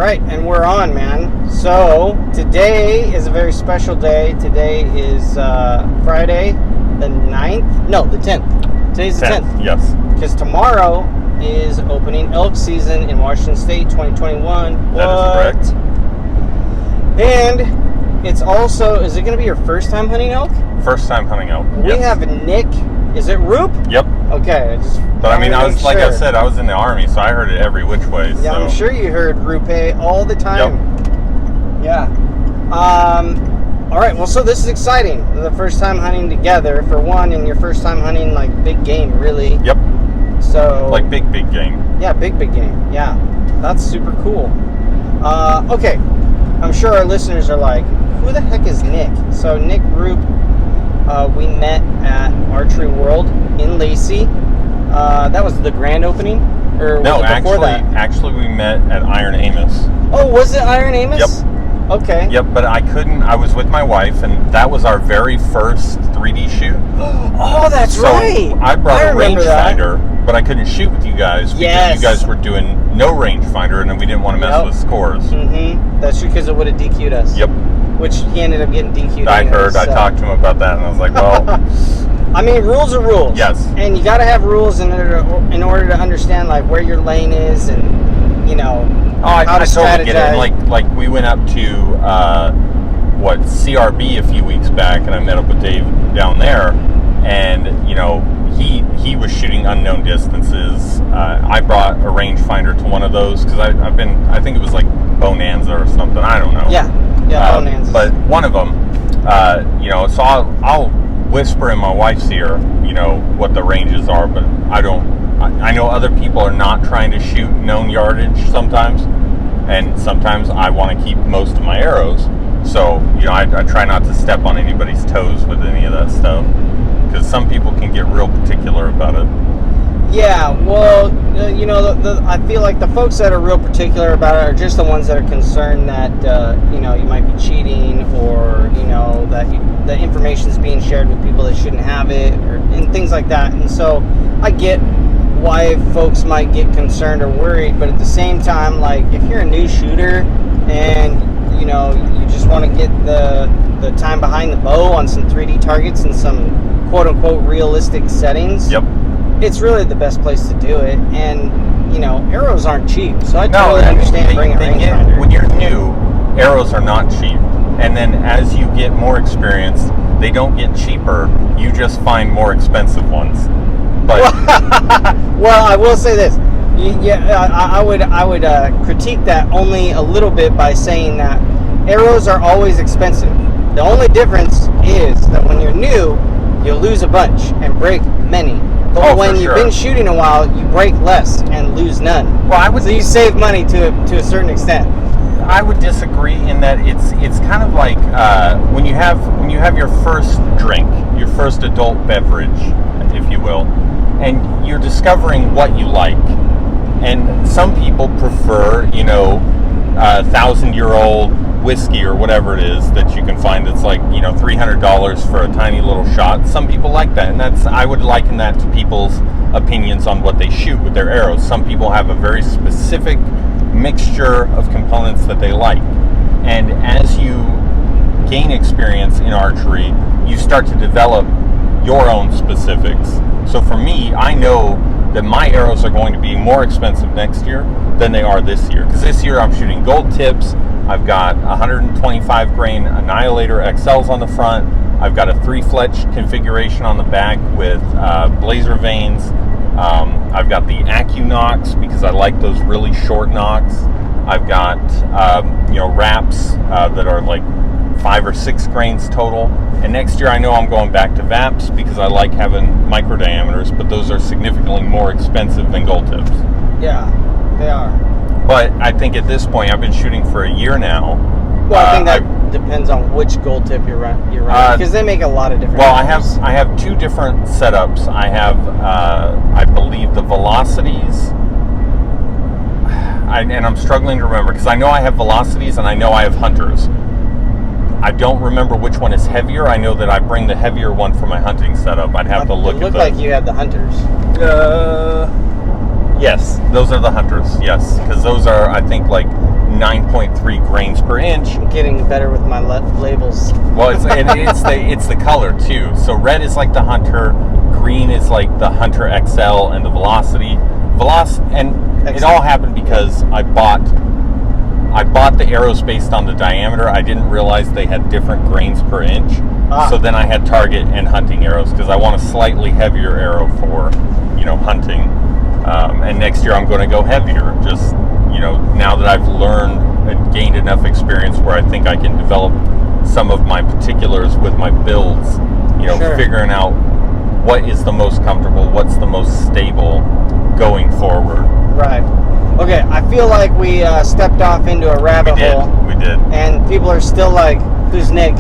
right, and we're on, man. So today is a very special day. Today is Friday the 9th. No, the 10th. Today's the 10th. Yes. Because tomorrow is opening elk season in Washington State 2021. That is correct. And it's also, is it going to be your first time hunting elk? First time hunting elk. We have Nick, is it Rupe? Yep. Okay. But I mean, I was like I said, I was in the Army, so I heard it every which way. Yeah, so. I'm sure you heard Rupe all the time. Yep. Yeah. All right. Well, so this is exciting. The first time hunting together, for one, and your first time hunting like big game, really. Yep. So. Like big game. Yeah, big game. Yeah, that's super cool. Okay. I'm sure our listeners are like, who the heck is Nick? So Nick Rupe, we met at Archery World in Lacey. That was the grand opening? Or No, was it before that? actually we met at Iron Amos. Oh, was it Iron Amos? Yep. Okay. Yep, but I was with my wife, and that was our very first 3D shoot. Oh, that's right. So I brought a remember rangefinder, but I couldn't shoot with you guys because you guys were doing no rangefinder, and then we didn't want to mess with scores. Mm-hmm. That's true, because it would have DQ'd us. Yep. Which he ended up getting DQ'd. I talked to him about that, and I was like, well... I mean, rules are rules. Yes. And you got to have rules in order to understand, like, where your lane is and, you know, how to strategize. Totally get it. Like we went up to, CRB a few weeks back, and I met up with Dave down there, and, you know, he was shooting unknown distances. I brought a rangefinder to one of those, because I think it was like Bonanza or something, I don't know. Yeah, Bonanza. But one of them, you know, so I'll whisper in my wife's ear, you know, what the ranges are, but I know other people are not trying to shoot known yardage sometimes, and sometimes I want to keep most of my arrows, so, you know, I try not to step on anybody's toes with any of that stuff, because some people can get real particular about it. Yeah, well, you know, I feel like the folks that are real particular about it are just the ones that are concerned that, you know, you might be cheating, or, you know, that the information is being shared with people that shouldn't have it, and things like that. And so I get why folks might get concerned or worried, but at the same time, like, if you're a new shooter and, you know, you just want to get the time behind the bow on some 3D targets and some quote-unquote realistic settings, yep, it's really the best place to do it. And, you know, arrows aren't cheap, so I totally understand bringing a rangefinder. When you're new, arrows are not cheap. And then as you get more experience, they don't get cheaper. You just find more expensive ones. But well, I will say this. I would critique that only a little bit by saying that arrows are always expensive. The only difference is that when you're new, you'll lose a bunch and break many. But when you've been shooting a while, you break less and lose none. Well, so you save money to a certain extent. I would disagree in that it's kind of like when you have your first drink, your first adult beverage, if you will, and you're discovering what you like. And some people prefer, you know, 1,000-year-old whiskey or whatever it is that you can find that's like, you know, $300 for a tiny little shot. Some people like that, and I would liken that to people's opinions on what they shoot with their arrows. Some people have a very specific mixture of components that they like, and as you gain experience in archery, you start to develop your own specifics. So for me, I know that my arrows are going to be more expensive next year than they are this year, because this year I'm shooting gold tips. I've got 125 grain Annihilator XLs on the front. I've got a 3-fletch configuration on the back with blazer vanes. I've got the AccuNocs because I like those really short nocks. I've got you know, wraps that are like 5 or 6 grains total. And next year I know I'm going back to VAPs because I like having micro diameters, but those are significantly more expensive than gold tips. Yeah, they are. But I think at this point, I've been shooting for a year now. Well, I think that depends on which gold tip you're running, because they make a lot of different. Well, I have 2 different setups. I have, I believe, the velocities. And I'm struggling to remember because I know I have velocities and I know I have hunters. I don't remember which one is heavier. I know that I bring the heavier one for my hunting setup. I'd have to look at the... It looked like you had the hunters. Yes, those are the hunters, yes. Because those are, I think, like 9.3 grains per inch. I'm getting better with my labels. Well, it's the color too. So red is like the Hunter, green is like the Hunter XL, and the Velocity. And it all happened because I bought the arrows based on the diameter. I didn't realize they had different grains per inch. So then I had target and hunting arrows because I want a slightly heavier arrow for, hunting. And next year I'm going to go heavier. Just, now that I've learned and gained enough experience where I think I can develop some of my particulars with my builds, Sure. Figuring out what is the most comfortable, what's the most stable going forward. Right. Okay, I feel like we stepped off into a rabbit hole. We did. And people are still like, who's Nick?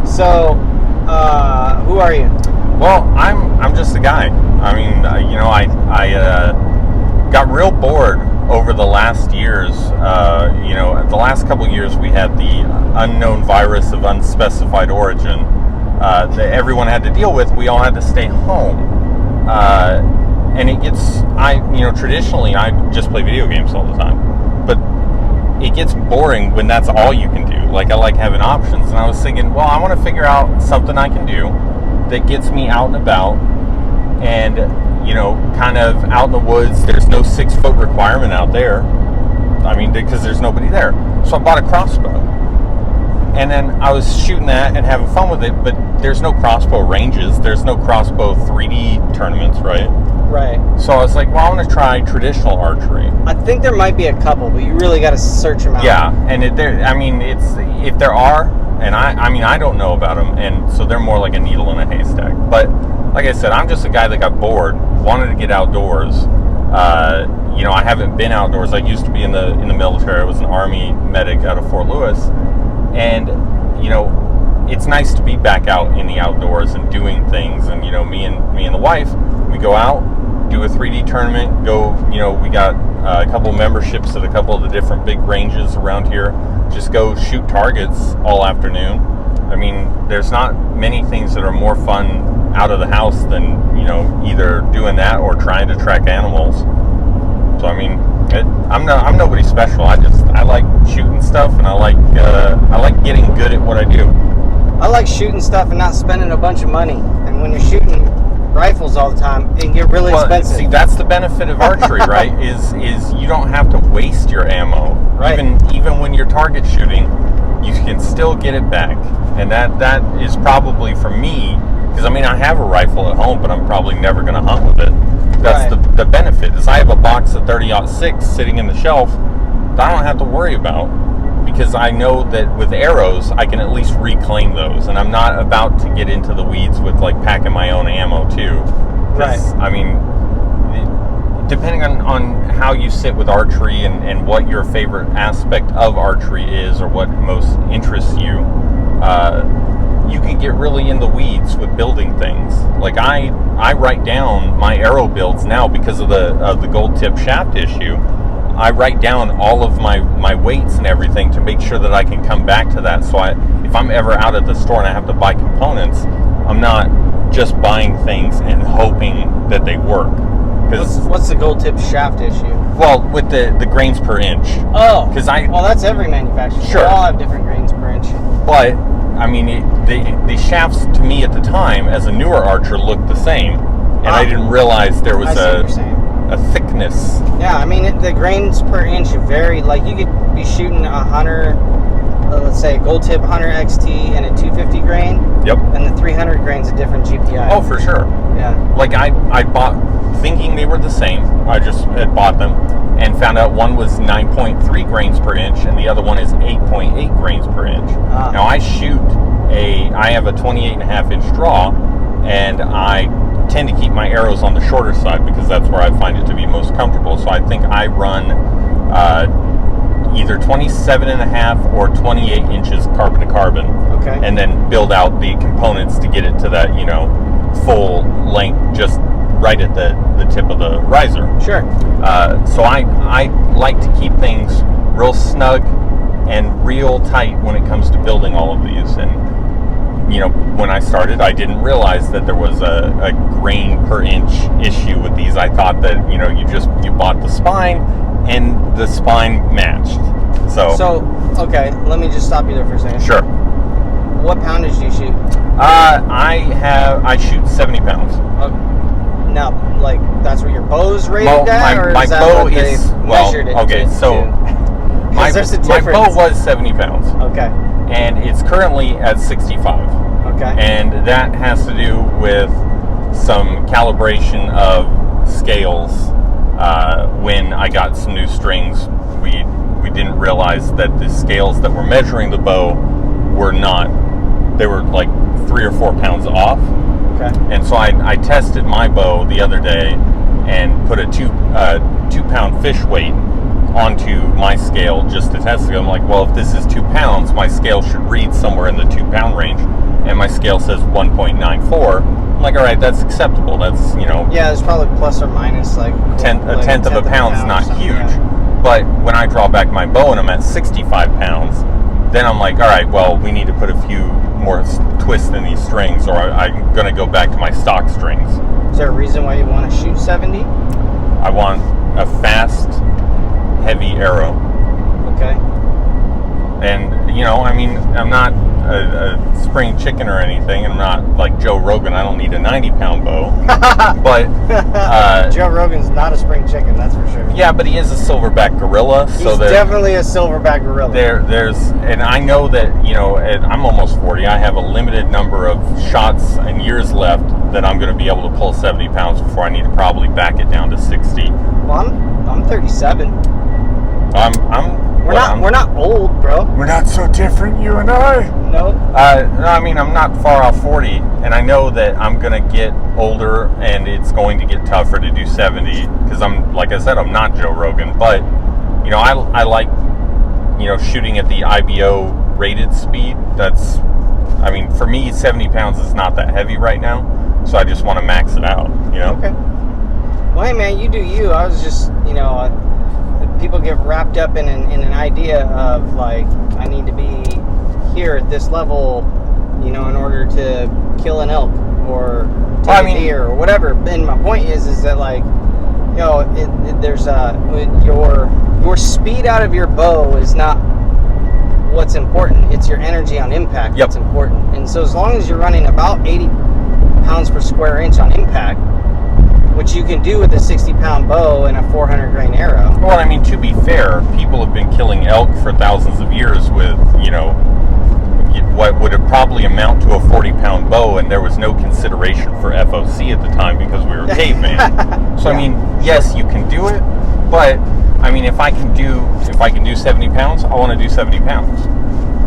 So, who are you? Well, I'm just a guy. I mean, I got real bored over the last years. The last couple years we had the unknown virus of unspecified origin that everyone had to deal with. We all had to stay home. And it gets, traditionally I just play video games all the time. But it gets boring when that's all you can do. Like, I like having options. And I was thinking, well, I want to figure out something I can do that gets me out and about and, kind of out in the woods. There's no 6-foot requirement out there. I mean, because there's nobody there. So I bought a crossbow. And then I was shooting that and having fun with it, but there's no crossbow ranges. There's no crossbow 3D tournaments, right? Right. So I was like, well, I want to try traditional archery. I think there might be a couple, but you really got to search them out. Yeah, and if there are, and I don't know about them, and so they're more like a needle in a haystack. But like I said, I'm just a guy that got bored, wanted to get outdoors. I haven't been outdoors. I used to be in the military. I was an Army medic out of Fort Lewis, and it's nice to be back out in the outdoors and doing things. And me and the wife, we go out, do a 3D tournament. We got a couple memberships at a couple of the different big ranges around here. Just go shoot targets all afternoon. I mean, there's not many things that are more fun out of the house than either doing that or trying to track animals. So I mean, I'm nobody special. I like shooting stuff, and I like getting good at what I do. I like shooting stuff and not spending a bunch of money. And when you're shooting rifles all the time, it can get really expensive. See, that's the benefit of archery, right? Is you don't have to waste your ammo. Right. Even when you're target shooting, you can still get it back. And that is probably for me, because I have a rifle at home, but I'm probably never going to hunt with it. That's right. the benefit. Is I have a box of 30-06 sitting in the shelf that I don't have to worry about, because I know that with arrows I can at least reclaim those, and I'm not about to get into the weeds with like packing my own ammo too. Right. I mean, depending on how you sit with archery and what your favorite aspect of archery is, or what most interests you, you can get really in the weeds with building things. Like I write down my arrow builds now because of the gold tip shaft issue. I write down all of my weights and everything to make sure that I can come back to that. So if I'm ever out at the store and I have to buy components, I'm not just buying things and hoping that they work. What's the gold tip shaft issue? Well, with the grains per inch. Oh, because well, that's every manufacturer. Sure. They all have different grains per inch. But I mean, the shafts to me at the time, as a newer archer, looked the same, and I didn't realize there was a thickness. Yeah, I mean, the grains per inch vary. Like, you could be shooting a Hunter, let's say a gold tip Hunter XT and a 250 grain. Yep. And the 300 grain's a different GPI. Oh, for sure. Yeah. Like I bought, thinking they were the same. I just had bought them and found out one was 9.3 grains per inch and the other one is 8.8 grains per inch. Now I have a 28.5 inch draw, and I tend to keep my arrows on the shorter side because that's where I find it to be most comfortable. So I think I run either 27.5 or 28 inches carbon to carbon. Okay. And then build out the components to get it to that, full length, just right at the tip of the riser. Sure. So I like to keep things real snug and real tight when it comes to building all of these. And when I started, I didn't realize that there was a grain per inch issue with these. I thought that you bought the spine and the spine matched. So, okay, let me just stop you there for a second. Sure. What poundage do you shoot? I shoot 70 pounds. Now, like, that's what your bow's rated at, or my is that bow what they is measured it okay. there's a My difference. bow was 70 pounds. Okay. And it's currently at 65. Okay. And that has to do with some calibration of scales. When I got some new strings, we didn't realize that the scales that were measuring the bow were not. They were like 3 or 4 pounds off. Okay. And so I tested my bow the other day and put a 2 pound fish weight onto my scale just to test it. I'm like, well, if this is 2 pounds, my scale should read somewhere in the 2 pound range, and my scale says 1.94. I'm like, all right, that's acceptable. That's, Yeah, there's probably plus or minus like a tenth of a pound's not huge. Yeah. But when I draw back my bow and I'm at 65 pounds, then I'm like, all right, well, we need to put a few more twists in these strings, or I'm going to go back to my stock strings. Is there a reason why you want to shoot 70? I want a fast, heavy arrow. Okay. And, I'm not a spring chicken or anything. I'm not like Joe Rogan. I don't need a 90-pound bow. But Joe Rogan's not a spring chicken, that's for sure. yeah, but he is a silverback gorilla. He's so definitely a silverback gorilla. And I know that, I'm almost 40. I have a limited number of shots and years left that I'm going to be able to pull 70 pounds before I need to probably back it down to 60. Well, I'm 37. We're not old, bro. We're not so different, you and I. No. I'm not far off 40, and I know that I'm going to get older, and it's going to get tougher to do 70, because like I said, I'm not Joe Rogan, but, I like, shooting at the IBO rated speed. For me, 70 pounds is not that heavy right now, so I just want to max it out, Okay. Well, hey, man, you do you. I was just, people get wrapped up in an idea of, like, I need to be here at this level, in order to kill an elk or take a deer or whatever. And my point is that, like, there's your speed out of your bow is not what's important. It's your energy on impact that's important. And so as long as you're running about 80 pounds per square inch on impact, which you can do with a 60-pound bow and a 400-grain arrow. Well, to be fair, people have been killing elk for thousands of years with, what would have probably amount to a 40-pound bow, and there was no consideration for FOC at the time because we were cavemen. So, yes, you can do it, but, if I can do 70 pounds, I want to do 70 pounds.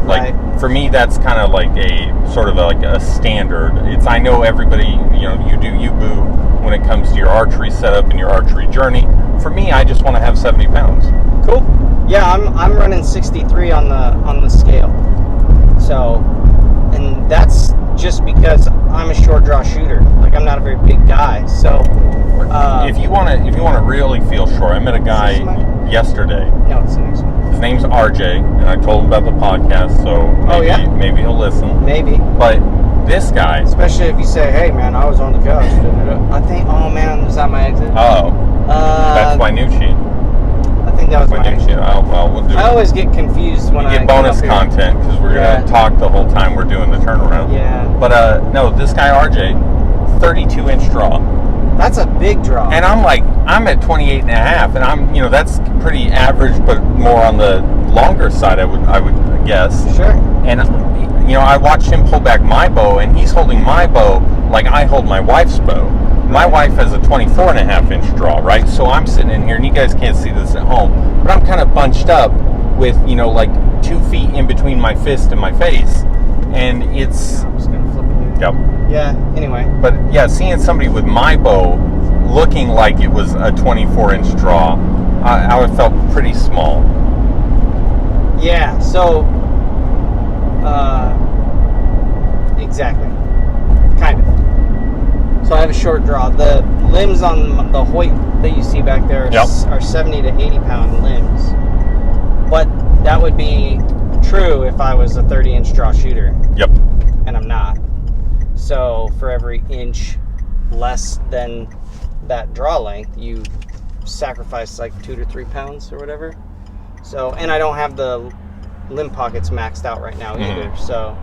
Like, for me, that's kind of like a sort of like a standard. I know everybody, you do you, boo, when it comes to your archery setup and your archery journey. For me, I just want to have 70 pounds. Cool. Yeah, I'm running 63 on the scale. So, and that's just because I'm a short draw shooter. Like, I'm not a very big guy. So, if you want to really feel short, I met a guy yesterday. No, it's the next one. His name's RJ, and I told him about the podcast, so maybe he'll listen. Maybe. But this guy, especially if you say, "Hey, man, I was on the couch." I think, oh man, is that my exit? Oh, that's Winucci. I think that was my exit. We'll do it. I always get confused when I get bonus content because we're gonna talk the whole time we're doing the turnaround. Yeah. But no, this guy RJ, 32-inch draw. That's a big draw. And I'm at 28 and a half, and that's pretty average, but more on the longer side, I would guess. Sure. And I watched him pull back my bow, and he's holding my bow like I hold my wife's bow. My wife has a 24.5-inch draw, right? So I'm sitting in here, and you guys can't see this at home, but I'm kind of bunched up with, like 2 feet in between my fist and my face. And it's... I'm just going to flip it here. Yep. Yeah, anyway. But, yeah, seeing somebody with my bow looking like it was a 24-inch draw, I felt pretty small. Yeah, so... exactly. Kind of. So I have a short draw. The limbs on the Hoyt that you see back there are 70 to 80 pound limbs. But that would be true if I was a 30-inch draw shooter. Yep. And I'm not. So for every inch less than that draw length, you sacrifice like 2 to 3 pounds or whatever. So, and I don't have the limb pockets maxed out right now either. So,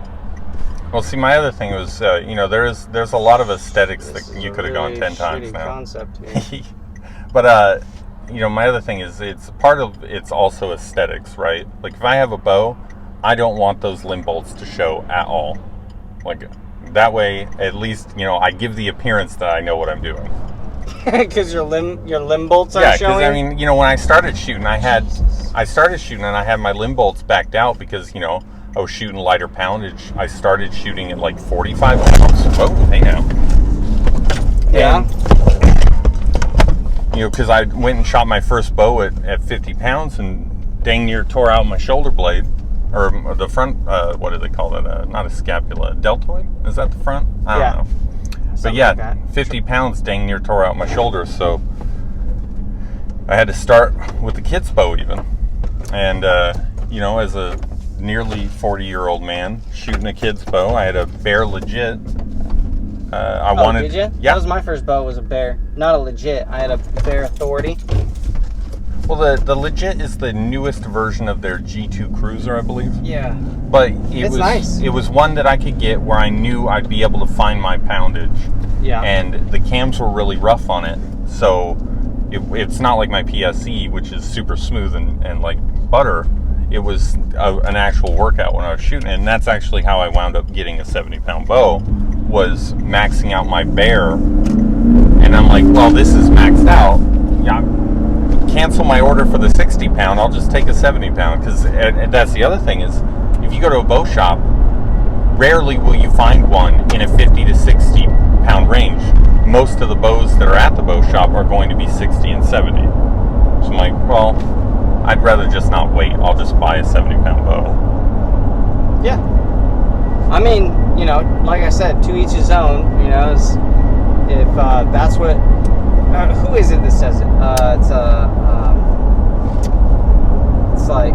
well, see, my other thing was, there's a lot of aesthetics this that is you a could have really gone 10 times shitty now. concept here. But my other thing is, it's also aesthetics, right? Like if I have a bow, I don't want those limb bolts to show at all. Like that way, at least I give the appearance that I know what I'm doing. Because your limb bolts are showing. showing. Yeah, because when I started shooting, I had my limb bolts backed out because I was shooting lighter poundage. I started shooting at like 45 pounds. Whoa, hey now. Yeah. Because I went and shot my first bow at 50 pounds and dang near tore out my shoulder blade. Or the front, what do they call that? Not a scapula, deltoid? Is that the front? I don't know. But yeah, like 50 pounds dang near tore out my shoulder, so I had to start with the kid's bow even. And, as a nearly 40-year-old man shooting a kid's bow, I had a Bear Legit. Did you? Yeah. That was my first bow, was a Bear. Not a Legit. I had a Bear Authority. Well, the Legit is the newest version of their G2 Cruiser, I believe. Yeah. But it's nice. It was one that I could get where I knew I'd be able to find my poundage. Yeah. And the cams were really rough on it, so it's not like my PSE, which is super smooth and like butter. It was an actual workout when I was shooting, and that's actually how I wound up getting a 70-pound bow, was maxing out my Bear. And I'm like, well, this is maxed out. Yeah. Cancel my order for the 60-pound. I'll just take a 70-pound, because that's the other thing is, if you go to a bow shop, rarely will you find one in a 50 to 60 pound range. Most of the bows that are at the bow shop are going to be 60 and 70. So I'm like, well, I'd rather just not wait. I'll just buy a 70-pound bow. Yeah. I mean, like I said, to each his own. If that's what. Who is it that says it? It's like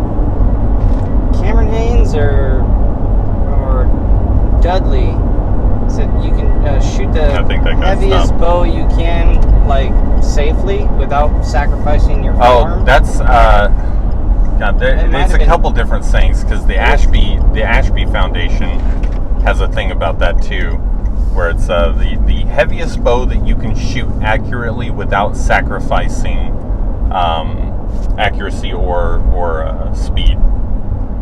Cameron Haynes or Dudley said you can shoot the heaviest bow you can, like, safely without sacrificing your form. Oh, that's it's a couple different things, because the Ashby Foundation has a thing about that too, where it's the heaviest bow that you can shoot accurately without sacrificing accuracy or speed.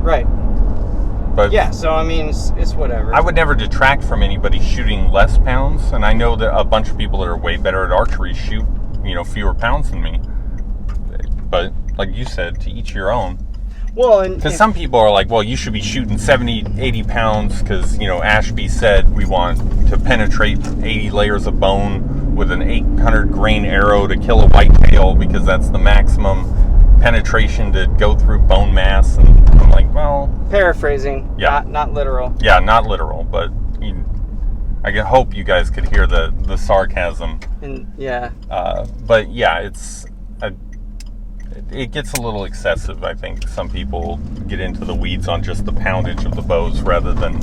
Right. But yeah, so I mean, it's whatever. I would never detract from anybody shooting less pounds, and I know that a bunch of people that are way better at archery shoot, fewer pounds than me. But like you said, to each your own. Well, because some people are like, well, you should be shooting 70, 80 pounds because, Ashby said we want to penetrate 80 layers of bone with an 800 grain arrow to kill a whitetail, because that's the maximum penetration to go through bone mass. And I'm like, well, paraphrasing, yeah, not literal. Yeah, not literal, but I hope you guys could hear the sarcasm. And yeah. But yeah, it gets a little excessive. I think some people get into the weeds on just the poundage of the bows rather than,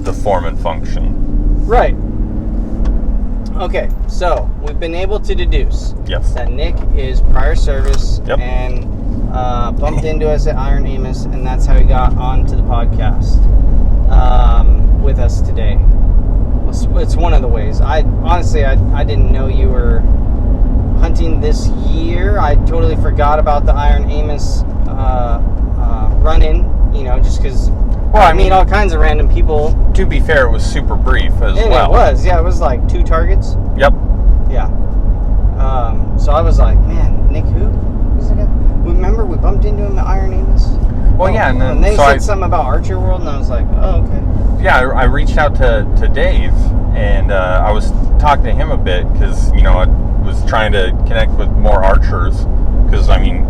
the form and function. Right. Okay, so we've been able to deduce that Nick is prior service and bumped into us at Iron Amos, and that's how he got onto the podcast with us today. It's one of the ways. I didn't know you were hunting this year. I totally forgot about the Iron Amos run-in, just because I meet all kinds of random people. To be fair, it was super brief as well. It was like 2 targets. Yep. Yeah. So I was like, man, Nick who? Who's the guy? Remember we bumped into him at Iron Amos? Well, yeah, and then and they said something about Archer World, and I was like, oh, okay. Yeah, I reached out to Dave, and I was talking to him a bit, because, I was trying to connect with more archers, because,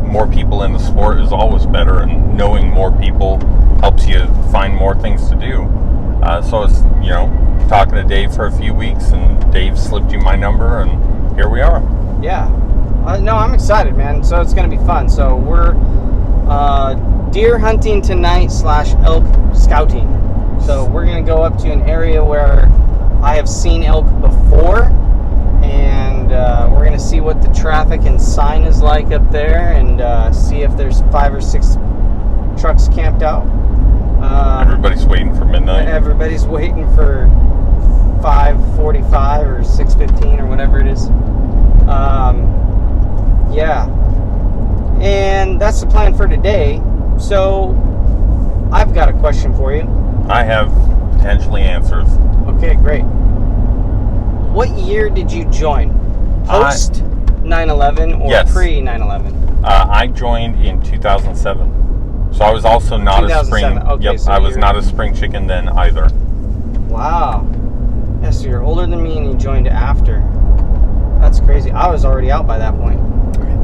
more people in the sport is always better, and knowing more people helps you find more things to do. So I was, talking to Dave for a few weeks, and Dave slipped you my number, and here we are. Yeah. No, I'm excited, man. So it's going to be fun. So we're deer hunting tonight / elk scouting. So we're going to go up to an area where I have seen elk before, and we're going to see what the traffic and sign is like up there, and see if there's 5 or 6 trucks camped out. Everybody's waiting for midnight. Everybody's waiting for 5:45 or 6:15 or whatever it is. Yeah. And that's the plan for today. So I've got a question for you. I have potentially answers. Okay, great. What year did you join? Post 9/11 or Yes. pre 9/11? I joined in 2007. So I was also not a spring. 2007. Okay, yep, so I was you're- not a spring chicken then either. Wow. Yeah, so you're older than me and you joined after. That's crazy. I was already out by that point.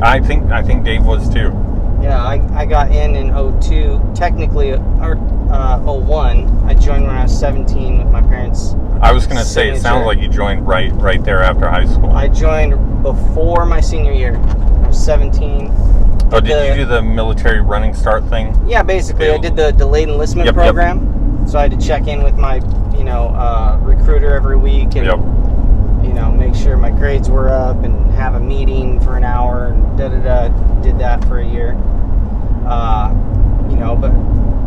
I think Dave was too. Yeah, I got in 02, technically, or 01. I joined when I was 17 with my parents. I was gonna say it sounds Signature. like you joined right there after high school. I joined before my senior year. I was 17. Oh, did you do the military running start thing? Yeah, basically, I did the delayed enlistment Yep. program. So I had to check in with my, recruiter every week and, Yep. make sure my grades were up and have a meeting for an hour and da-da-da. Did that for a year. But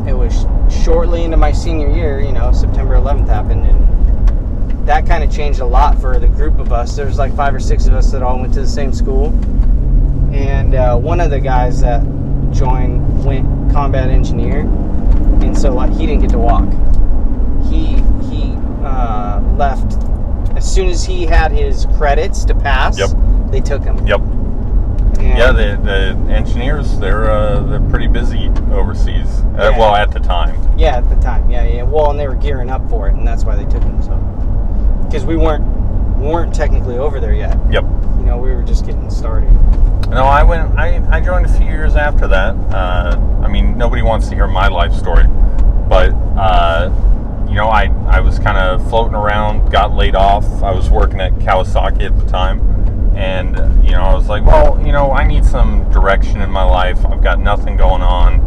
it was shortly into my senior year, September 11th happened, and that kind of changed a lot for the group of us. There was like 5 or 6 of us that all went to the same school. And one of the guys that joined went combat engineer, and so he didn't get to walk. He left as soon as he had his credits to pass. Yep. They took him. Yep. And Yeah, the engineers they're pretty busy overseas. Yeah. Well, at the time. Yeah, at the time. Yeah. Well, and they were gearing up for it, and that's why they took him. So, because we weren't technically over there yet. Yep. We were just getting started. No, I joined a few years after that. Nobody wants to hear my life story, but I was kind of floating around, got laid off. I was working at Kawasaki at the time, and I was like, well, I need some direction in my life. I've got nothing going on,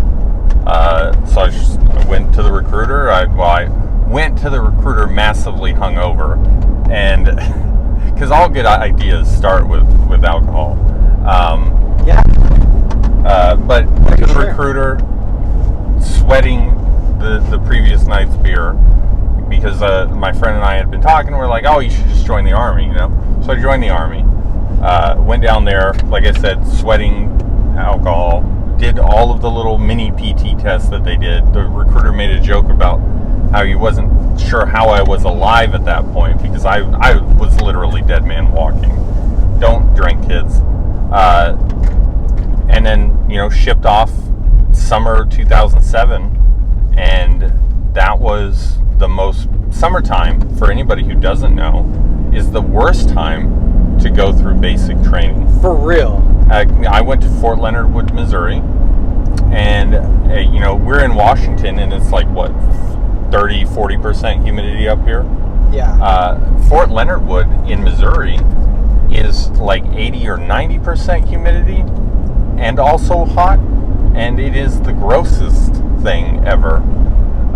so I went to the recruiter. I went to the recruiter massively hungover, and because all good ideas start with alcohol. But went to the recruiter, sweating the previous night's beer, because my friend and I had been talking. We're like, oh, you should just join the Army, So I joined the Army. Went down there, like I said, sweating alcohol. Did all of the little mini PT tests that they did. The recruiter made a joke about how he wasn't sure how I was alive at that point, because I was literally dead man walking. Don't drink, kids. And then, shipped off summer 2007, and that was the most summertime, for anybody who doesn't know, is the worst time to go through basic training. For real. I went to Fort Leonard Wood, Missouri, and we're in Washington, and it's like 30-40% humidity up here. Yeah. Fort Leonard Wood in Missouri is like 80 or 90% humidity, and also hot, and it is the grossest thing ever.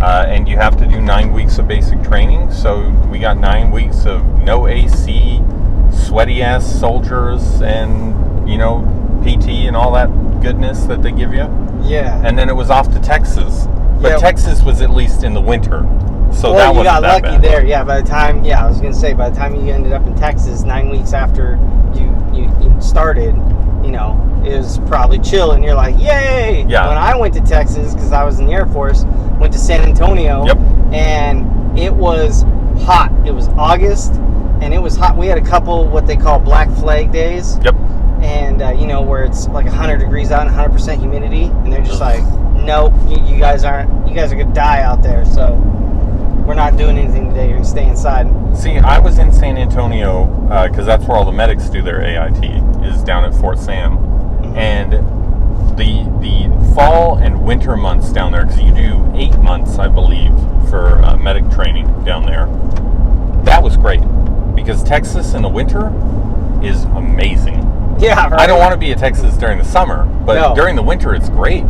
And you have to do 9 weeks of basic training, so we got 9 weeks of no AC, sweaty ass soldiers, and PT and all that goodness that they give you. Yeah. And then it was off to Texas, but Yeah. Texas was at least in the winter, so that you wasn't got that lucky bad. there. Yeah. By the time you ended up in Texas, 9 weeks after you started, it was probably chill, and you're like, yay! Yeah. When I went to Texas, because I was in the Air Force, went to San Antonio. Yep. And it was hot. It was August, and it was hot. We had a couple what they call Black Flag days. Yep. And where it's like 100 degrees out and 100% humidity, and they're just like, nope, you guys are gonna die out there, so we're not doing anything today. You're gonna stay inside. See, I was in San Antonio because that's where all the medics do their AIT, is down at Fort Sam. Mm-hmm. And the fall and winter months down there, because you do 8 months, I believe, for medic training down there. That was great, because Texas in the winter is amazing. Yeah, right. I don't want to be at Texas during the summer, but No. during the winter it's great.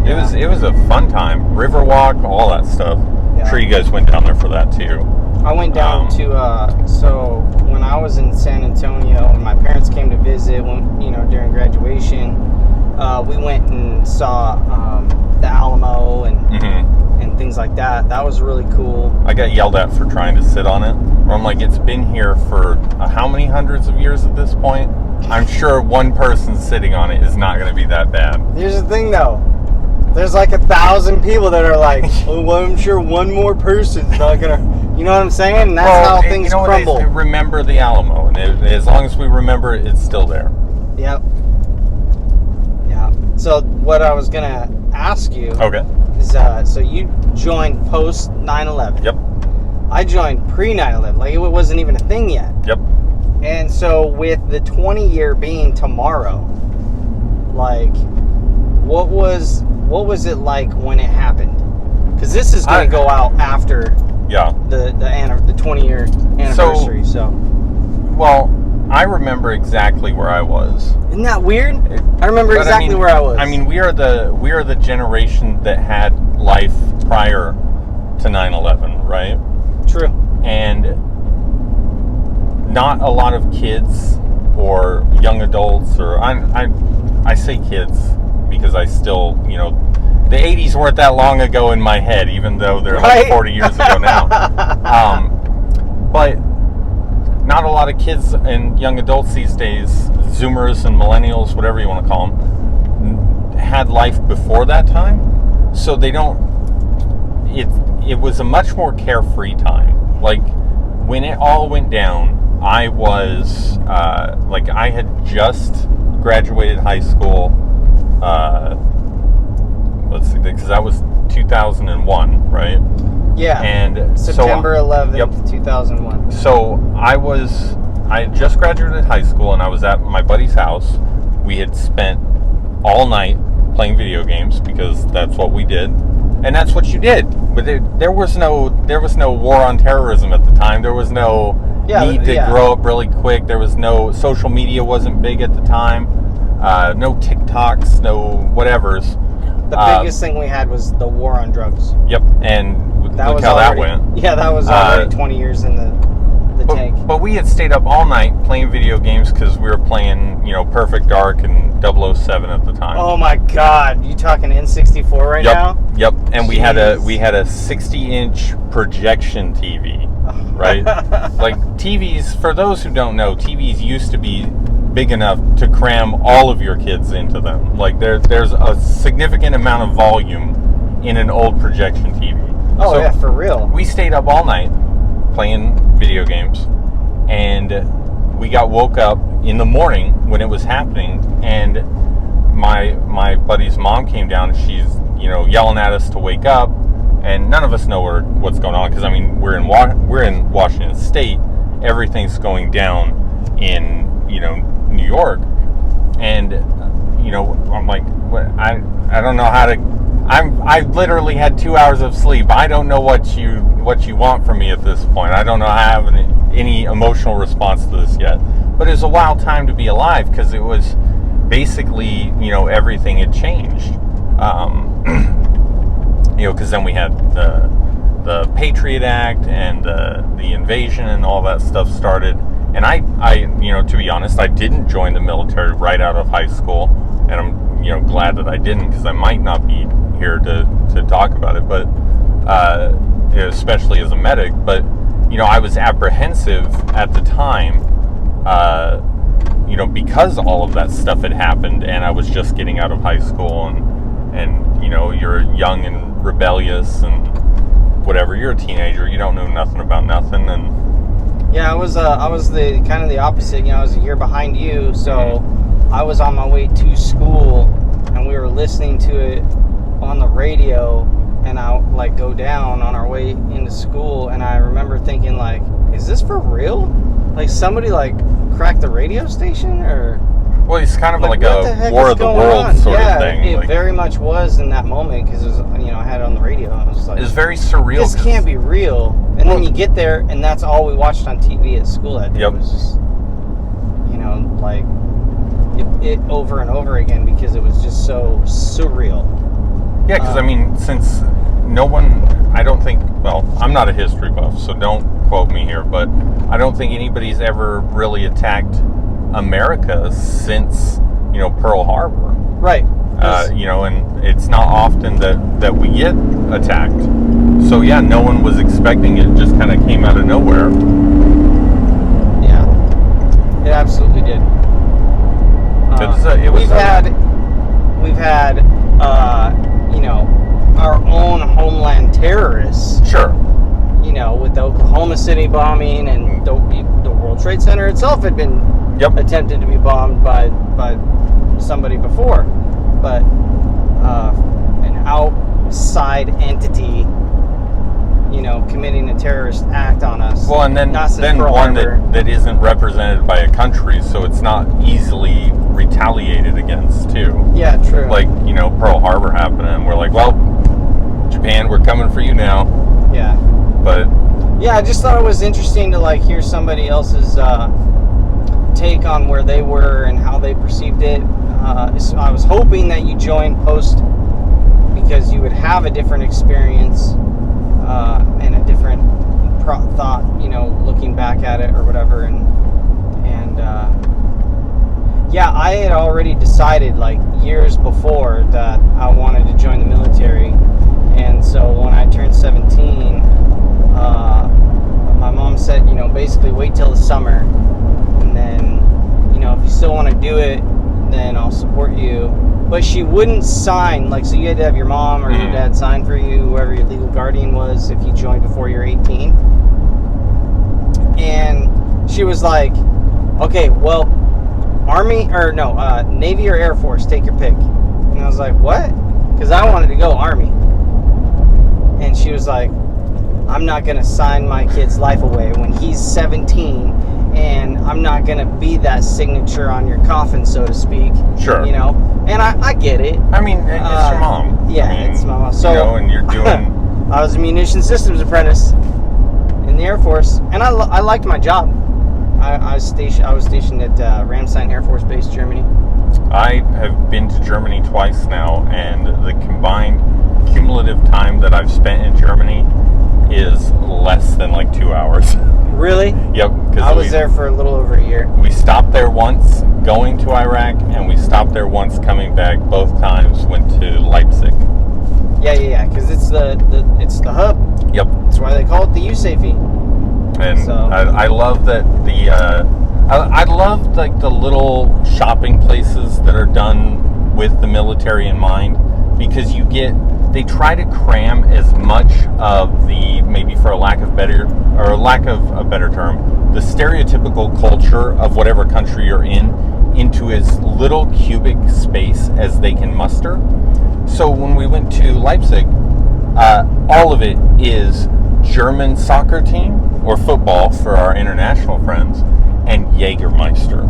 Yeah. It was a fun time. Riverwalk, all that stuff. Yeah. I'm sure you guys went down there for that too. I went down to so when I was in San Antonio and my parents came to visit during graduation, we went and saw the Alamo and things like that. That was really cool. I got yelled at for trying to sit on it. I'm like, it's been here for how many hundreds of years at this point? I'm sure one person sitting on it is not going to be that bad. Here's the thing, though. There's like 1,000 people that are like, oh, well, I'm sure one more person's not going to... You know what I'm saying? And that's how things crumble. They remember the Alamo. And as long as we remember it, it's still there. Yep. Yeah. So what I was going to ask you is, so you joined post 9/11. Yep. I joined pre 9/11. Like, it wasn't even a thing yet. Yep. And so with the 20-year being tomorrow, like, what was it like when it happened? Because this is going to go out after the 20-year anniversary. So, well, I remember exactly where I was. Isn't that weird? I remember exactly where I was. I mean, we are the generation that had life prior to 9/11, right? True. And not a lot of kids or young adults, or I say kids because I still, you know, the 80s weren't that long ago in my head, even though they're like 40 years ago now. But not a lot of kids and young adults these days, Zoomers and millennials, whatever you want to call them, had life before that time. So they don't, it was a much more carefree time. Like, when it all went down, I was, I had just graduated high school, let's see, because that was 2001, right? Yeah. And September 11th, 2001. So I had just graduated high school, and I was at my buddy's house. We had spent all night playing video games because that's what we did, and that's what you did. But there was no war on terrorism at the time. There was no need to grow up really quick. There was no social media, wasn't big at the time. No TikToks, no whatevers. The biggest thing we had was the war on drugs. Yep, and look how that went. Yeah, that was already 20 years in the tank. But we had stayed up all night playing video games because we were playing, you know, Perfect Dark and 007 at the time. Oh my God, you talking N64 now? Yep. And we had a 60-inch projection TV, right? Like, TVs, for those who don't know, TVs used to be big enough to cram all of your kids into them. Like, there's a significant amount of volume in an old projection TV. Oh, so yeah, for real. We stayed up all night playing video games, and we got woke up in the morning when it was happening, and my buddy's mom came down, and she's, you know, yelling at us to wake up, and none of us know what's going on, because I mean, we're in Washington State, everything's going down in, you know, New York, and, you know, I'm like, I don't know how to. I literally had 2 hours of sleep. I don't know what you want from me at this point. I don't know how I have any emotional response to this yet. But it was a wild time to be alive, because it was basically, you know, everything had changed. You know, because then we had the Patriot Act and the invasion and all that stuff started. And I, you know, to be honest, I didn't join the military right out of high school, and I'm, you know, glad that I didn't, because I might not be here to talk about it, but especially as a medic. But, you know, I was apprehensive at the time, you know, because all of that stuff had happened, and I was just getting out of high school, and you know, you're young and rebellious and whatever. You're a teenager, you don't know nothing about nothing, and yeah, I was the kind of the opposite. You know, I was a year behind you, so I was on my way to school, and we were listening to it on the radio, and I like go down on our way into school, and I remember thinking, like, is this for real? Like, somebody like cracked the radio station, or? Well, it's kind of like a War of the Worlds sort of thing. It very much was in that moment, because it was, you know, I had it on the radio, and I was like, it's very surreal. This can't be real. And then you get there, and that's all we watched on TV at school that day. It was just, you know, like it over and over again, because it was just so surreal. Yeah, because I mean, since no one, I don't think, well, I'm not a history buff, so don't quote me here, but I don't think anybody's ever really attacked America since, you know, Pearl Harbor. Right. And it's not often that we get attacked. So yeah, no one was expecting it. Just kind of came out of nowhere. Yeah, it absolutely did. We've had our own homeland terrorists. Sure. With the Oklahoma City bombing and the World Trade Center itself had been attempted to be bombed by somebody before, but an outside entity, committing a terrorist act on us. Well, and then one that isn't represented by a country, so it's not easily retaliated against too. Yeah, true. Like, Pearl Harbor happened, and we're like, well, Japan, we're coming for you now. Yeah. But yeah, I just thought it was interesting to hear somebody else's take on where they were and how they perceived it. I was hoping that you joined post because you would have a different experience and a different thought, looking back at it or whatever. And yeah, I had already decided years before that I wanted to join the military. And so when I turned 17, my mom said, basically wait till the summer, and then, if you still want to do it, then I'll support you. But she wouldn't sign, so you had to have your mom or your dad sign for you, whoever your legal guardian was, if you joined before you're 18. And she was like, okay, well, Navy or Air Force, take your pick. And I was like, what? Because I wanted to go Army. And she was like, I'm not going to sign my kid's life away when he's 17, and I'm not going to be that signature on your coffin, so to speak. Sure. And I get it. I mean, it's your mom. Yeah, it's my mom. So, and you're doing... I was a munition systems apprentice in the Air Force, and I liked my job. I was stationed at Ramstein Air Force Base, Germany. I have been to Germany twice now, and the combined cumulative time that I've spent in Germany is less than 2 hours. Really? Yep. I was there for a little over a year. We stopped there once going to Iraq, and we stopped there once coming back. Both times went to Leipzig. Yeah. Because it's the hub. Yep. That's why they call it the USAFE. And so. I love that I love the little shopping places that are done with the military in mind, because they try to cram as much of the, maybe for lack of a better term, the stereotypical culture of whatever country you're in into as little cubic space as they can muster. So when we went to Leipzig, all of it is German soccer team or football for our international friends, and Jägermeister.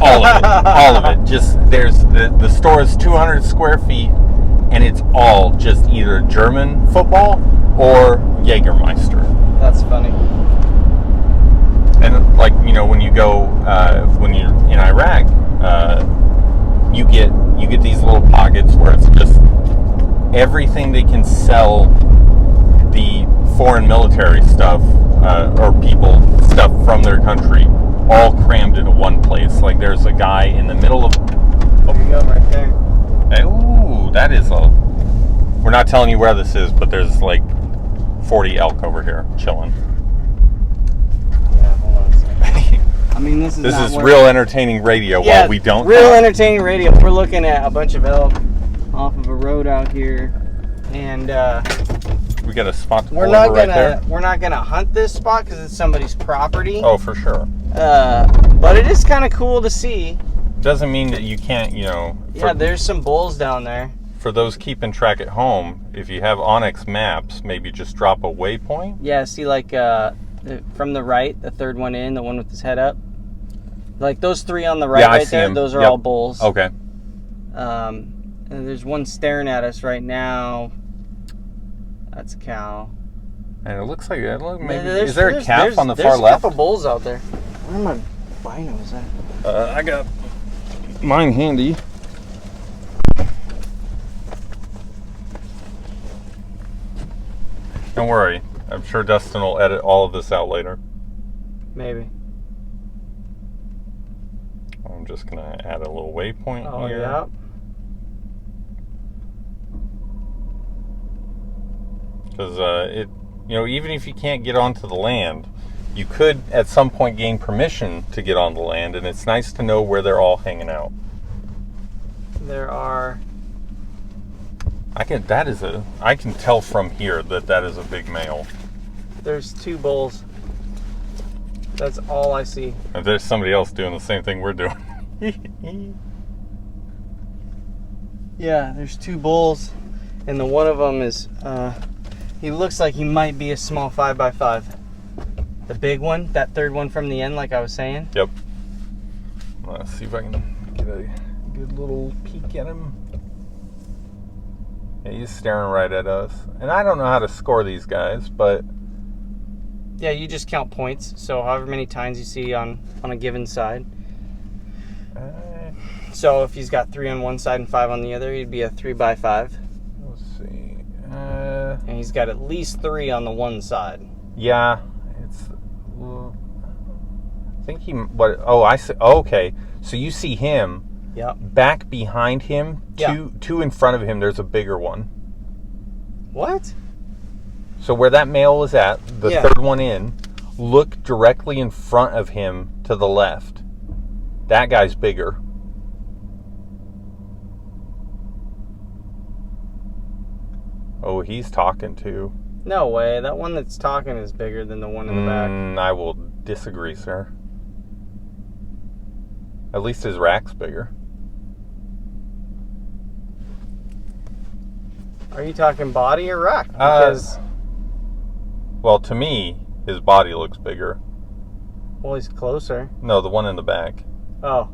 All of it. Just there's the store is 200 square feet, and it's all just either German football or Jägermeister. That's funny. And when you go when you're in Iraq, you get these little pockets where it's just everything they can sell the foreign military stuff or people stuff from their country, all crammed into one place. There's a guy in the middle of... There you go, right there. Ooh, that is we're not telling you where this is, but there's 40 elk over here chilling. Yeah, hold on a second. I mean, this is real entertaining radio. Yeah, while we don't real talk. Entertaining radio. We're looking at a bunch of elk off of a road out here, and we got a spot to we're pull not over gonna right there. we're not gonna hunt this spot because it's somebody's property. Oh, for sure. But it is kind of cool to see. Doesn't mean that you can't, Yeah, there's some bulls down there. For those keeping track at home, if you have Onyx maps, maybe just drop a waypoint. Yeah, see, from the right, the third one in, the one with his head up. Those three on the right, right there, them. Those are all bulls. Okay. And there's one staring at us right now. That's a cow. And it looks like maybe is there a calf on the far left? There's a couple bulls out there. Where are my binos at? I got mine handy. Don't worry. I'm sure Dustin will edit all of this out later. Maybe. I'm just going to add a little waypoint here. Yeah. Because even if you can't get onto the land, you could at some point gain permission to get on the land, and it's nice to know where they're all hanging out. There are. I can tell from here that is a big male. There's 2 bulls. That's all I see. And there's somebody else doing the same thing we're doing. Yeah, there's 2 bulls, and the one of them is. He looks like he might be a small 5x5. The big one, that third one from the end, like I was saying. Yep. Let's see if I can get a good little peek at him. Yeah, he's staring right at us. And I don't know how to score these guys, but... Yeah, you just count points. So however many times you see on a given side. So if he's got 3 on one side and 5 on the other, he'd be a 3x5. Let's see. And he's got at least 3 on the one side. Yeah. I think he... Oh, I see. Oh, okay. So you see him. Yep. Back behind him, two in front of him, there's a bigger one. What? So where that male was at, the third one in, look directly in front of him to the left. That guy's bigger. Oh, he's talking too. No way. That one that's talking is bigger than the one in the back. I will disagree, sir. At least his rack's bigger. Are you talking body or rack? Because... well, to me, his body looks bigger. Well, he's closer. No, the one in the back. Oh.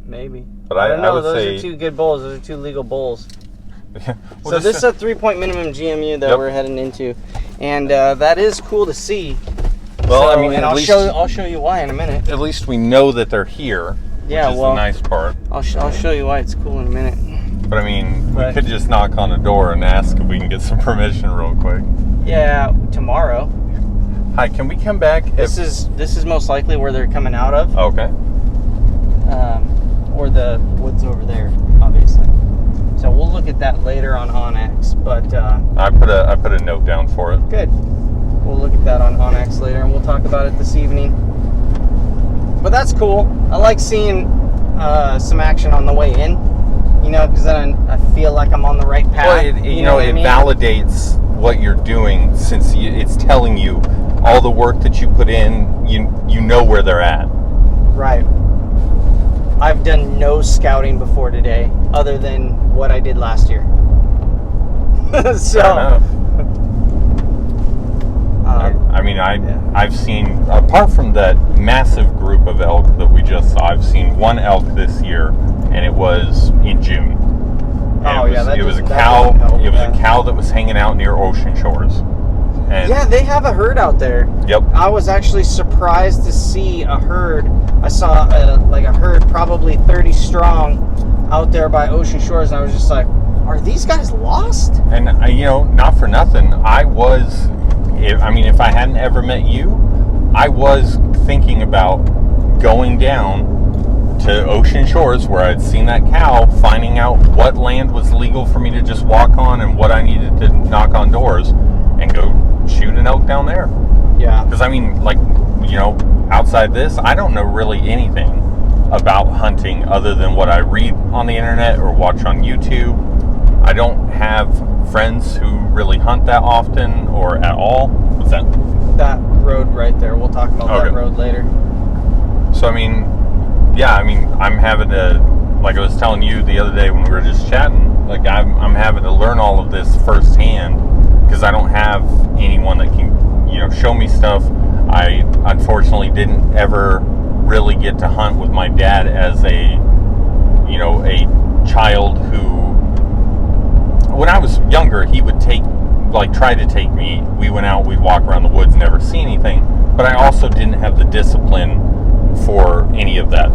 Maybe. But I don't know. I would Those say... are 2 good bulls. Those are 2 legal bulls. Well, so this is a 3-point minimum GMU that we're heading into. And that is cool to see. Well, so, I mean, and I'll show you why in a minute. At least we know that they're here. Yeah, which is the nice part. I'll show you why it's cool in a minute. But I mean, we could just knock on the door and ask if we can get some permission real quick. Yeah, tomorrow. Hi, can we come back? This is most likely where they're coming out of. Okay. Or the woods over there, obviously. So we'll look at that later on Onyx. But I put a note down for it. Good. We'll look at that on Onyx later, and we'll talk about it this evening. But that's cool. I like seeing some action on the way in, you know, because then I feel like I'm on the right path. Well, it validates what you're doing, since it's telling you all the work that you put in. You know where they're at. Right. I've done no scouting before today, other than what I did last year. So. I've seen, apart from that massive group of elk that we just saw, I've seen one elk this year, and it was in June. And it was a cow. It was a cow that was hanging out near Ocean Shores. And yeah, they have a herd out there. Yep. I was actually surprised to see a herd. I saw a herd, probably 30 strong, out there by Ocean Shores, and I was just like, are these guys lost? And not for nothing, if I hadn't ever met you, I was thinking about going down to Ocean Shores where I'd seen that cow, finding out what land was legal for me to just walk on and what I needed to knock on doors, and go shoot an elk down there. Yeah. Because outside this, I don't know really anything about hunting other than what I read on the internet or watch on YouTube. I don't have friends who really hunt that often or at all. What's that? That road right there. We'll talk about that road later. So, I'm having to, like I was telling you the other day when we were just chatting, like I'm having to learn all of this firsthand because I don't have anyone that can, show me stuff. I unfortunately didn't ever really get to hunt with my dad as a child who, when I was younger, he would try to take me. We went out, we'd walk around the woods, never see anything. But I also didn't have the discipline for any of that.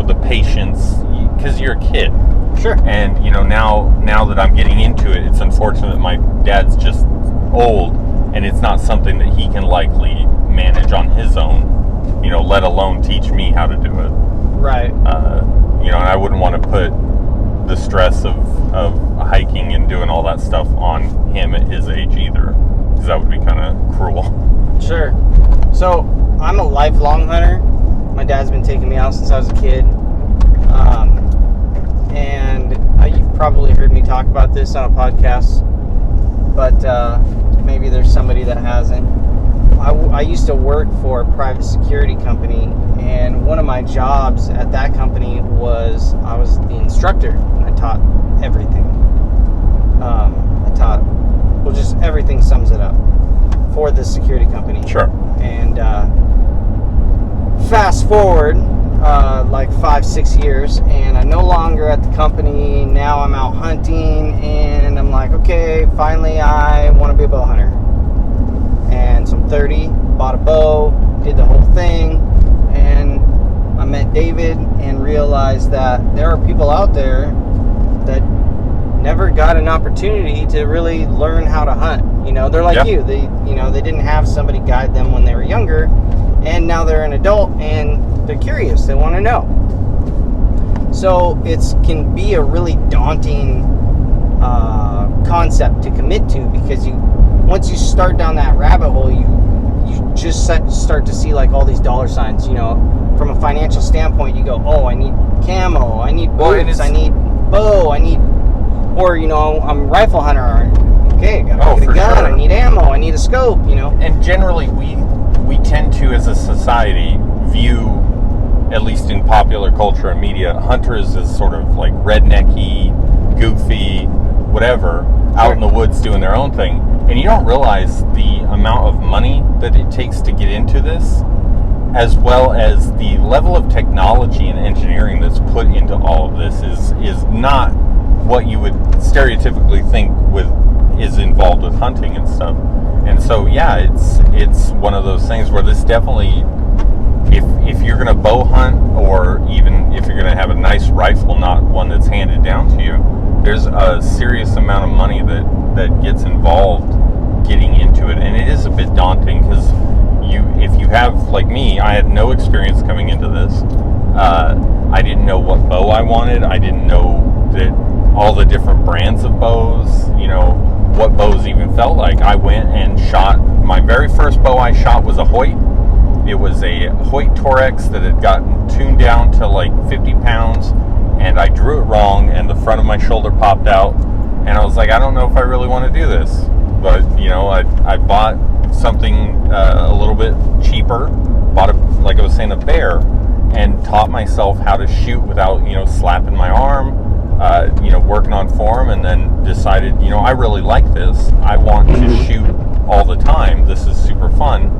The patience, because you're a kid. Sure. And, now that I'm getting into it, it's unfortunate that my dad's just old, and it's not something that he can likely manage on his own, let alone teach me how to do it. Right. And I wouldn't want to put the stress of hiking and doing all that stuff on him at his age either, because that would be kind of cruel. Sure. So I'm a lifelong hunter. My dad's been taking me out since I was a kid. And you've probably heard me talk about this on a podcast, but maybe there's somebody that hasn't. I used to work for a private security company, and one of my jobs at that company was I was the instructor. I taught everything. Well, just everything sums it up for this security company. Sure. And fast forward like 5-6 years, and I'm no longer at the company. Now I'm out hunting, and I'm like, okay, finally I want to be a bow hunter. And so I'm 30, bought a bow, did the whole thing, and I met David and realized that there are people out there that never got an opportunity to really learn how to hunt. You know, they're like you. They didn't have somebody guide them when they were younger, and now they're an adult and they're curious. They want to know. So it can be a really daunting concept to commit to, because once you start down that rabbit hole, you just start to see like all these dollar signs. You know, from a financial standpoint, you go, oh, I need camo, I need boots, I need bow, or I'm a rifle hunter. Okay, gotta get a gun. Sure. I need ammo. I need a scope. And generally, we tend to, as a society, view, at least in popular culture and media, hunters as sort of like rednecky, goofy, whatever, out in the woods doing their own thing. And you don't realize the amount of money that it takes to get into this, as well as the level of technology and engineering that's put into all of this is not what you would stereotypically think is involved with hunting and stuff. And so it's one of those things where this definitely, if you're going to bow hunt, or even if you're going to have a nice rifle, not one that's handed down to you, there's a serious amount of money that gets involved getting into it. And it is a bit daunting, because if you have, like me, I had no experience coming into this. I didn't know what bow I wanted. I didn't know that all the different brands of bows, what bows even felt like. I went and shot, my very first bow I shot was a Hoyt. It was a Hoyt Torex that had gotten tuned down to like 50 pounds, and I drew it wrong, and the front of my shoulder popped out, and I was like, I don't know if I really want to do this. But, I bought something a little bit cheaper, like I was saying, a bear, and taught myself how to shoot without, slapping my arm, working on form, and then decided, I really like this. I want to shoot all the time. This is super fun.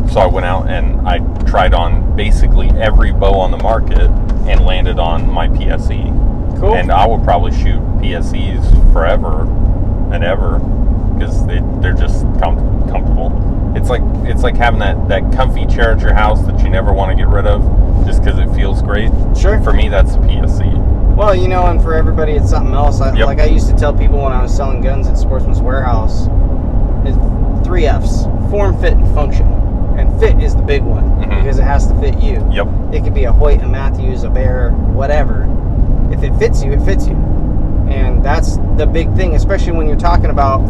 So I went out and I tried on basically every bow on the market and landed on my PSE. Cool. And I will probably shoot PSEs forever and ever, because they're just comfortable. It's like having that comfy chair at your house that you never want to get rid of, just because it feels great. Sure. For me, that's a PSE. Well, and for everybody, it's something else. Like I used to tell people when I was selling guns at Sportsman's Warehouse, it's 3 Fs: form, fit, and function. And fit is the big one, because it has to fit you. Yep. It could be a Hoyt, a Matthews, a Bear, whatever. If it fits you, it fits you. And that's the big thing, especially when you're talking about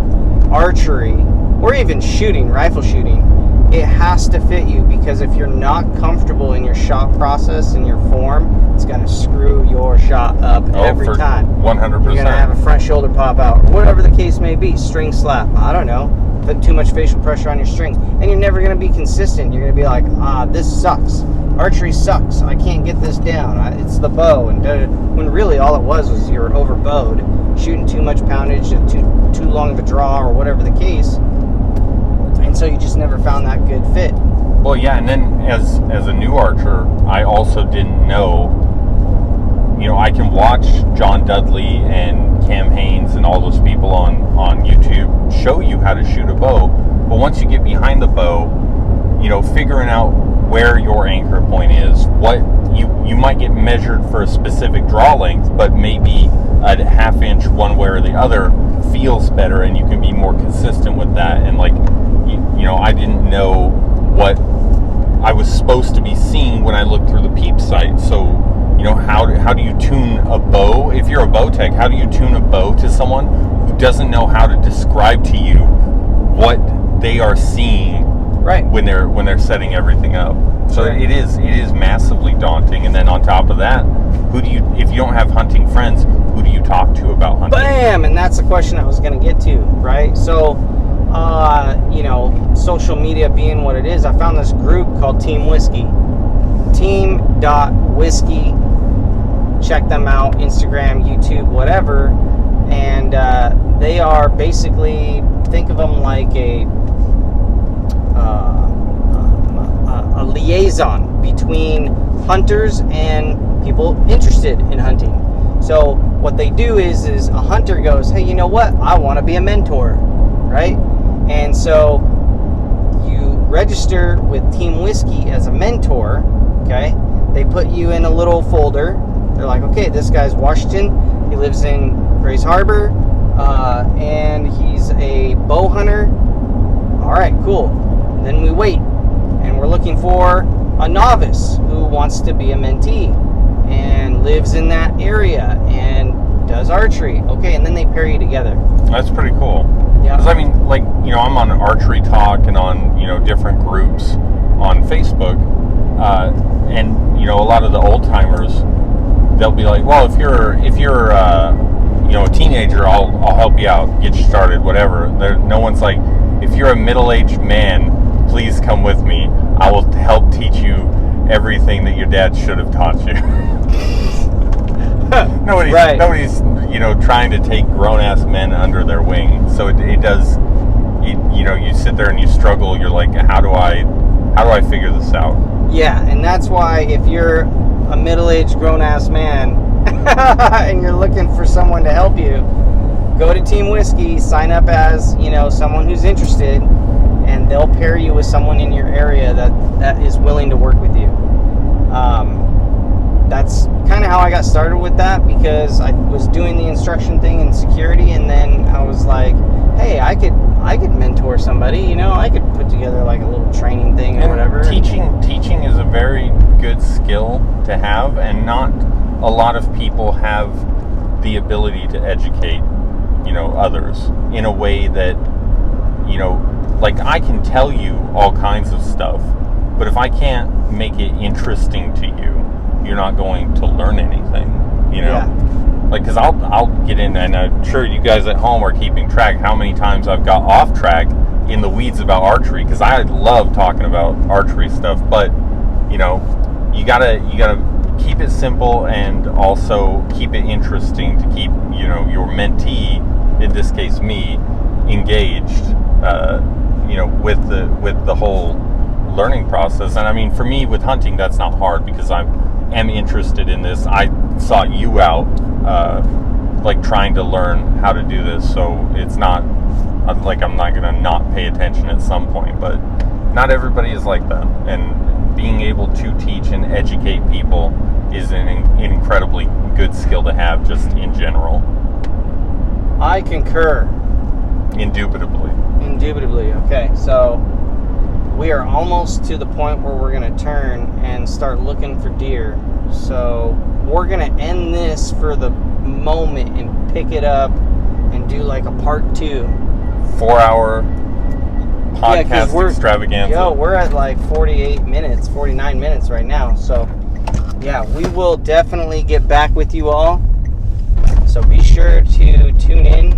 archery or even shooting, rifle shooting. It has to fit you, because if you're not comfortable in your shot process and your form, it's going to screw your shot up every time. 100%. You're going to have a front shoulder pop out, or whatever the case may be. String slap. I don't know. Put too much facial pressure on your string, and you're never going to be consistent. You're going to be like, this sucks. Archery sucks. I can't get this down. It's the bow. And when really all it was you were overbowed, shooting too much poundage, too long of a draw, or whatever the case. And so you just never found that good fit. Well, yeah, and then as a new archer, I also didn't know, I can watch John Dudley and Cam Haynes and all those people on YouTube show you how to shoot a bow, but once you get behind the bow, figuring out where your anchor point is, what you might get measured for a specific draw length, but maybe a ½ inch one way or the other feels better, and you can be more consistent with that. And I didn't know what I was supposed to be seeing when I looked through the peep sight. So how do you tune a bow if you're a bow tech, how do you tune a bow to someone who doesn't know how to describe to you what they are seeing right when they're setting everything up? So right. it is massively daunting. And then on top of that, if you don't have hunting friends, who do you talk to about hunting? Bam! And that's the question I was going to get to, right? So, social media being what it is, I found this group called Team Whiskey. Team.whiskey. Check them out, Instagram, YouTube, whatever. And they are basically, think of them like a liaison between hunters and people interested in hunting. So what they do is a hunter goes, hey, you know what? I want to be a mentor, right? And so you register with Team Whiskey as a mentor, okay? They put you in a little folder. They're like, okay, this guy's Washington. He lives in Grays Harbor, and he's a bow hunter. All right, cool. And then we wait, and we're looking for a novice who wants to be a mentee and lives in that area and does archery. Okay, and then they pair you together. That's pretty cool. Yeah. Because I mean, I'm on Archery Talk and on different groups on Facebook, and a lot of the old timers, they'll be like, well, if you're a teenager, I'll help you out, get you started, whatever. No one's like, if you're a middle-aged man, please come with me. I will help teach you everything that your dad should have taught you. Nobody's trying to take grown-ass men under their wing. So it does. You sit there and you struggle. You're like, how do I figure this out? Yeah, and that's why if you're a middle-aged grown-ass man and you're looking for someone to help you, go to Team Whiskey, sign up as someone who's interested, and they'll pair you with someone in your area that is willing to work with you. That's kind of how I got started with that, because I was doing the instruction thing in security, and then I was like, hey, I could mentor somebody. I could put together like a little training thing or whatever. Teaching is a very good skill to have, and not a lot of people have the ability to educate others in a way that like I can tell you all kinds of stuff, but if I can't make it interesting to you, you're not going to learn anything. Yeah. Like, because I'll get in, and I'm sure you guys at home are keeping track how many times I've got off track in the weeds about archery, because I love talking about archery stuff, but you gotta keep it simple and also keep it interesting to keep your mentee, in this case me, engaged with the whole learning process. And I mean, for me with hunting, that's not hard, because I am interested in this. I sought you out trying to learn how to do this, so it's not like I'm not gonna not pay attention at some point. But not everybody is like that, and being able to teach and educate people is an incredibly good skill to have, just in general. I concur. Indubitably. Okay, so we are almost to the point where we're going to turn and start looking for deer. So we're going to end this for the moment and pick it up and do like a part 2. 4-hour podcast extravaganza. Yo, we're at like 49 minutes right now. So yeah, we will definitely get back with you all. So be sure to tune in